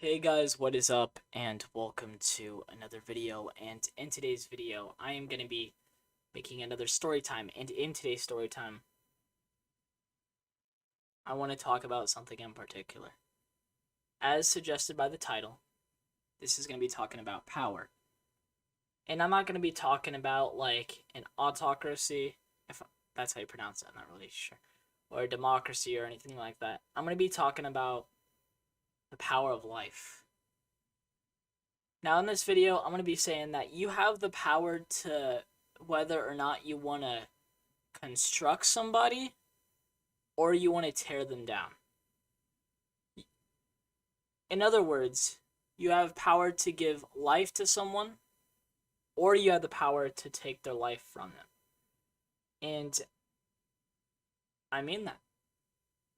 Hey guys, what is up, and welcome to another video. And in today's video, I am going to be making another story time. And in today's story time, I want to talk about something in particular. As suggested by the title, this is going to be talking about power. And I'm not going to be talking about like an autocracy, if that's how you pronounce it, I'm not really sure, or a democracy or anything like that. I'm going to be talking about the power of life. Now in this video, I'm going to be saying that you have the power to whether or not you want to construct somebody or you want to tear them down. In other words, you have power to give life to someone or you have the power to take their life from them. And I mean that.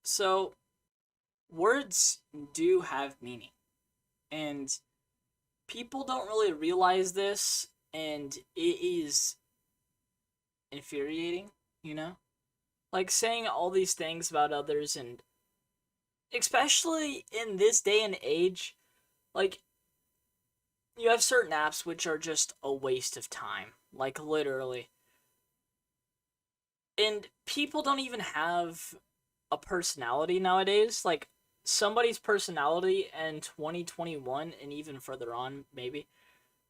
So, words do have meaning. And people don't really realize this, and it is infuriating, you know? Like saying all these things about others, and especially in this day and age, like you have certain apps which are just a waste of time, like literally. And people don't even have a personality nowadays. Like somebody's personality in 2021 and even further on maybe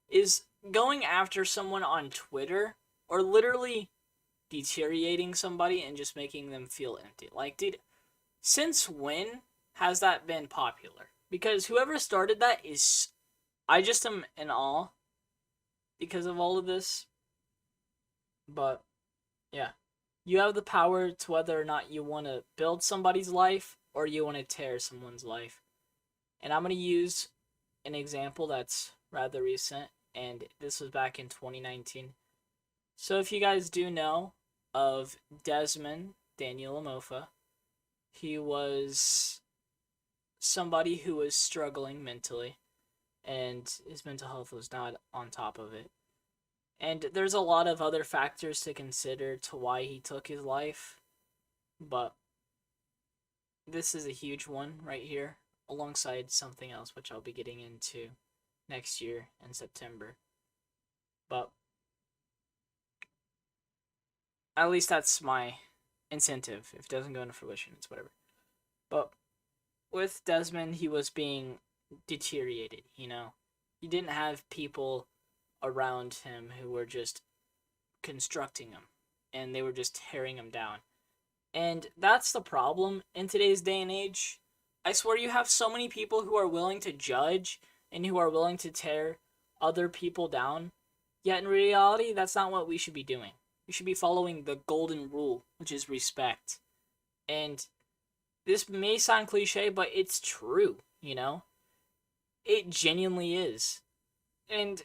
is going after someone on Twitter or literally deteriorating somebody and just making them feel empty. Like, dude, since when has that been popular? Because whoever started that is, I just am in awe because of all of this. But yeah, you have the power to whether or not you want to build somebody's life or you want to tear someone's life. And I'm going to use an example that's rather recent, and this was back in 2019. So if you guys do know of Desmond Daniel Amofa, he was somebody who was struggling mentally, and his mental health was not on top of it. And there's a lot of other factors to consider to why he took his life, but this is a huge one right here, alongside something else which I'll be getting into next year in September. But at least that's my incentive. If it doesn't go into fruition, it's whatever. But with Desmond, he was being deteriorated, you know? He didn't have people around him who were just constructing him, and they were just tearing him down. And that's the problem in today's day and age. I swear you have so many people who are willing to judge and who are willing to tear other people down, yet in reality, that's not what we should be doing. We should be following the golden rule, which is respect. And this may sound cliche, but it's true, you know? It genuinely is. And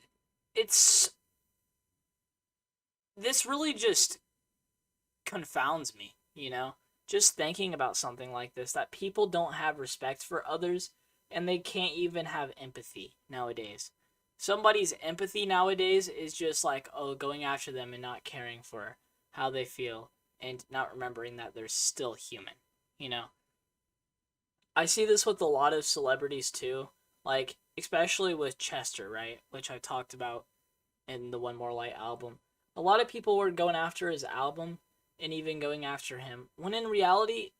it's... This really just confounds me, you know? Just thinking about something like this, that people don't have respect for others, and they can't even have empathy nowadays. Somebody's empathy nowadays is just like, oh, going after them and not caring for how they feel, and not remembering that they're still human, you know? I see this with a lot of celebrities too, like especially with Chester, right? Which I talked about in the One More Light album. A lot of people were going after his album and even going after him, when in reality,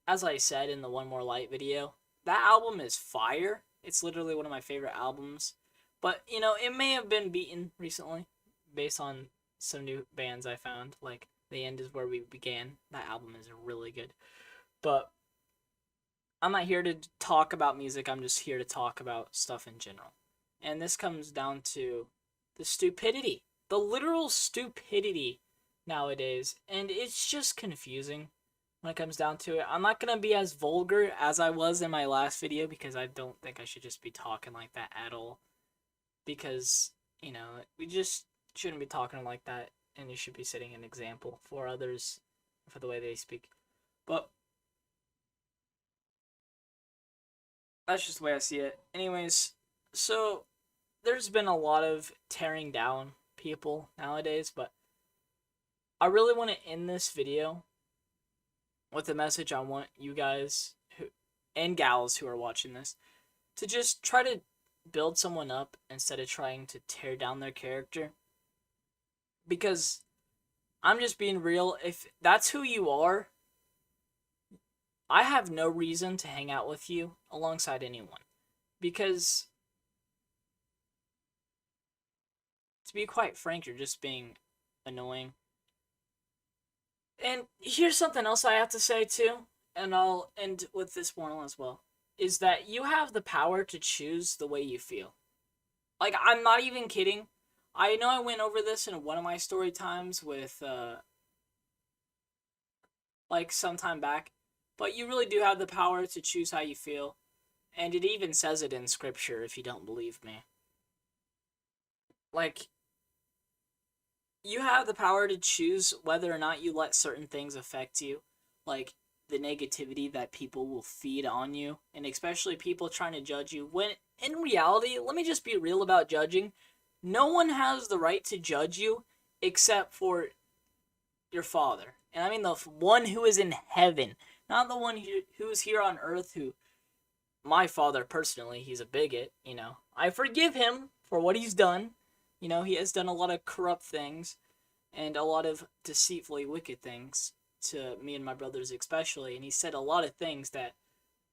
as I said in the One More Light video, that album is fire. It's literally one of my favorite albums. But, you know, it may have been beaten recently based on some new bands I found. Like, The End Is Where We Began. That album is really good. But I'm not here to talk about music, I'm just here to talk about stuff in general. And this comes down to the stupidity, the literal stupidity nowadays. And it's just confusing when it comes down to it. I'm not going to be as vulgar as I was in my last video because I don't think I should just be talking like that at all. Because, you know, we just shouldn't be talking like that, and you should be setting an example for others for the way they speak. But that's just the way I see it. Anyways, so there's been a lot of tearing down people nowadays, but I really want to end this video with a message I want you guys who and gals who are watching this to just try to build someone up instead of trying to tear down their character. Because I'm just being real, if that's who you are, I have no reason to hang out with you alongside anyone. Because, to be quite frank, you're just being annoying. And here's something else I have to say too, and I'll end with this moral as well, is that you have the power to choose the way you feel. Like, I'm not even kidding. I know I went over this in one of my story times with, like, some time back, but you really do have the power to choose how you feel. And it even says it in scripture if you don't believe me. Like, you have the power to choose whether or not you let certain things affect you. Like, the negativity that people will feed on you, and especially people trying to judge you. When, in reality, let me just be real about judging. No one has the right to judge you except for your Father. And I mean the one who is in heaven, not the one who is here on earth who, my father personally, he's a bigot, you know. I forgive him for what he's done. You know, he has done a lot of corrupt things and a lot of deceitfully wicked things to me and my brothers especially, and he said a lot of things that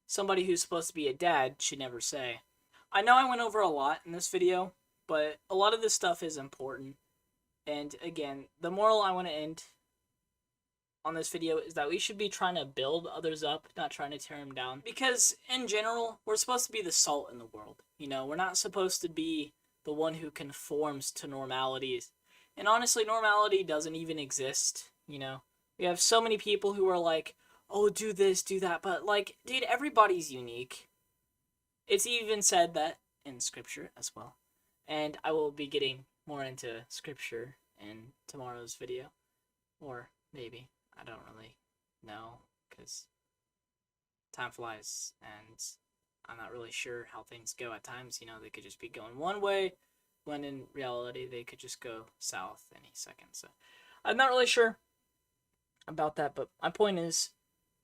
somebody who's supposed to be a dad should never say. I know I went over a lot in this video, but a lot of this stuff is important. And again, the moral I want to end on this video is that we should be trying to build others up, not trying to tear them down. Because in general, we're supposed to be the salt in the world. You know, we're not supposed to be the one who conforms to normalities. And honestly, normality doesn't even exist, you know. We have so many people who are like, oh, do this, do that. But like, dude, everybody's unique. It's even said that in scripture as well. And I will be getting more into scripture in tomorrow's video. Or maybe. I don't really know, because time flies, and I'm not really sure how things go at times. You know, they could just be going one way, when in reality they could just go south any second. So I'm not really sure about that, but my point is,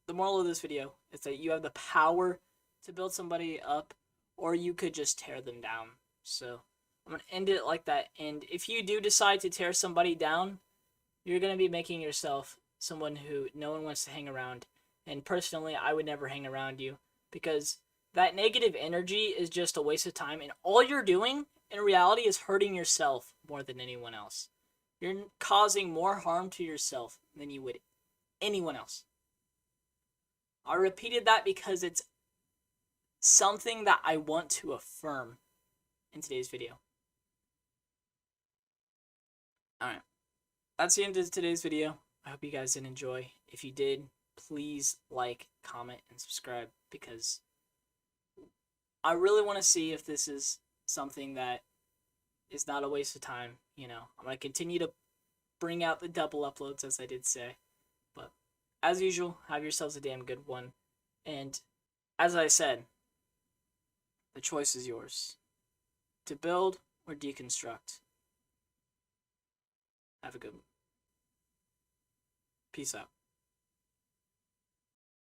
the moral of this video is that you have the power to build somebody up, or you could just tear them down. So I'm going to end it like that, and if you do decide to tear somebody down, you're going to be making yourself someone who no one wants to hang around. And personally, I would never hang around you, because that negative energy is just a waste of time, and all you're doing in reality is hurting yourself more than anyone else. You're causing more harm to yourself than you would anyone else. I repeated that because it's something that I want to affirm in today's video. Alright, that's the end of today's video. I hope you guys did enjoy. If you did, please like, comment, and subscribe, because I really want to see if this is something that is not a waste of time. You know, I'm going to continue to bring out the double uploads, as I did say. But as usual, have yourselves a damn good one. And as I said, the choice is yours. To build or deconstruct. Have a good one. Peace out.